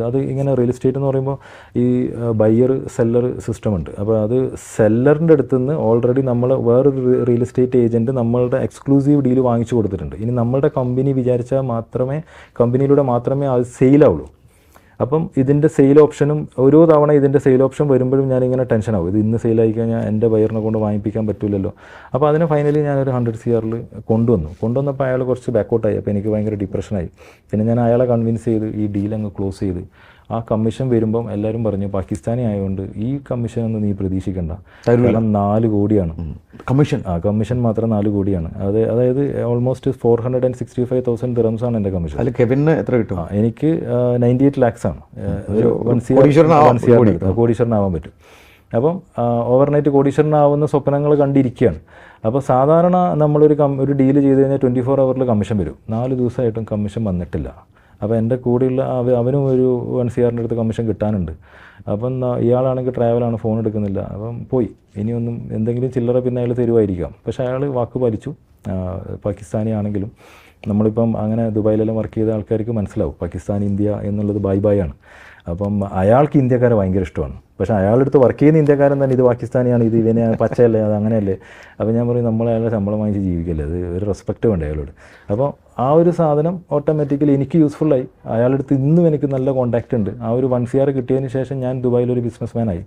അത് ഇങ്ങനെ real estate എന്ന് പറയുമ്പോൾ ഈ ബയ്യർ സെല്ലർ സിസ്റ്റം ഉണ്ട്. അപ്പോൾ അത് സെല്ലറിൻ്റെ അടുത്ത് നിന്ന് ഓൾറെഡി നമ്മൾ വേറൊരു റിയൽ എസ്റ്റേറ്റ് ഏജൻറ്റ് നമ്മളുടെ എക്സ്ക്ലൂസീവ് ഡീൽ വാങ്ങിച്ചു കൊടുത്തിട്ടുണ്ട്. ഇനി നമ്മളുടെ കമ്പനി വിചാരിച്ചാൽ മാത്രമേ, കമ്പനിയിലൂടെ മാത്രമേ അത് സെയിലാവുള്ളൂ. അപ്പം ഇതിൻ്റെ സെയിൽ ഓപ്ഷനും ഓരോ തവണ ഇതിൻ്റെ സെയിൽ ഓപ്ഷൻ വരുമ്പോഴും ഞാനിങ്ങനെ ടെൻഷനാവും, ഇത് ഇന്ന് സെയിലായി കഴിഞ്ഞാൽ എൻ്റെ ബയറിനെ കൊണ്ട് വാങ്ങിപ്പിക്കാൻ പറ്റില്ലല്ലോ. അപ്പോൾ അതിന് ഫൈനലി ഞാനൊരു 100 CR കൊണ്ടുവന്നപ്പോൾ അയാൾ കുറച്ച് ബാക്കൗട്ടായി. അപ്പോൾ എനിക്ക് ഭയങ്കര ഡിപ്രഷനായി. പിന്നെ ഞാൻ അയാളെ കൺവിൻസ് ചെയ്ത് ഈ ഡീൽ അങ്ങ് ക്ലോസ് ചെയ്ത്. ആ കമ്മീഷൻ വരുമ്പം എല്ലാവരും പറഞ്ഞു, പാകിസ്ഥാനി ആയതുകൊണ്ട് ഈ കമ്മീഷനൊന്നും നീ പ്രതീക്ഷിക്കണ്ട, കാരണം 4 കോടിയാണ് കമ്മീഷൻ. കമ്മീഷൻ മാത്രം 4 കോടിയാണ്. അതായത് ഓൾമോസ്റ്റ് 465,000 ദിറംസാണ് എൻ്റെ കമ്മീഷൻ. അതിൽ കെവിന് എത്ര കിട്ടും? എനിക്ക് 98 lakhs ആണ്. കോടീശ്വരനാവാൻ പറ്റും. അപ്പം ഓവർനൈറ്റ് കോടീശ്വരനാവുന്ന സ്വപ്നങ്ങൾ കണ്ടിരിക്കുകയാണ്. അപ്പോൾ സാധാരണ നമ്മളൊരു ഡീല് ചെയ്ത് കഴിഞ്ഞാൽ 24 hours കമ്മീഷൻ വരും. 4 ദിവസമായിട്ടും കമ്മീഷൻ വന്നിട്ടില്ല. അപ്പോൾ എൻ്റെ കൂടെയുള്ള അവനും ഒരു 1 CR അടുത്ത് കമ്മീഷൻ കിട്ടാനുണ്ട്. അപ്പം ഇയാളാണെങ്കിൽ ട്രാവലാണ്, ഫോൺ എടുക്കുന്നില്ല. അപ്പം പോയി. ഇനിയൊന്നും എന്തെങ്കിലും ചില്ലറ പിന്നെ അയാൾ തരുമായിരിക്കാം. പക്ഷേ അയാൾ വാക്ക് പാലിച്ചു. പാകിസ്ഥാനി ആണെങ്കിലും നമ്മളിപ്പം അങ്ങനെ ദുബായിലെല്ലാം വർക്ക് ചെയ്ത ആൾക്കാർക്ക് മനസ്സിലാവും പാകിസ്ഥാൻ ഇന്ത്യ എന്നുള്ളത് ബൈ ആണ്. അപ്പം അയാൾക്ക് ഇന്ത്യക്കാരെ ഭയങ്കര ഇഷ്ടമാണ്. പക്ഷേ അയാളെടുത്ത് വർക്ക് ചെയ്യുന്ന ഇന്ത്യക്കാരൻ തന്നെ ഇത് പാകിസ്ഥാനിയാണ്, ഇത് ഇവനെ പച്ചയല്ലേ, അത് അങ്ങനെയല്ലേ. അപ്പോൾ ഞാൻ പറയും, നമ്മളയാളെ ശമ്പളം വാങ്ങിച്ച് ജീവിക്കല്ലേ, അത് ഒരു റെസ്പെക്റ്റ് വേണ്ട അയാളോട്. അപ്പോൾ ആ ഒരു സാധനം ഓട്ടോമാറ്റിക്കലി എനിക്ക് യൂസ്ഫുള്ളായി. അയാളെടുത്ത് ഇന്നും എനിക്ക് നല്ല കോൺടാക്റ്റ് ഉണ്ട്. ആ ഒരു 1 CR കിട്ടിയതിന് ശേഷം ഞാൻ ദുബായിലൊരു ബിസിനസ് മാനായി.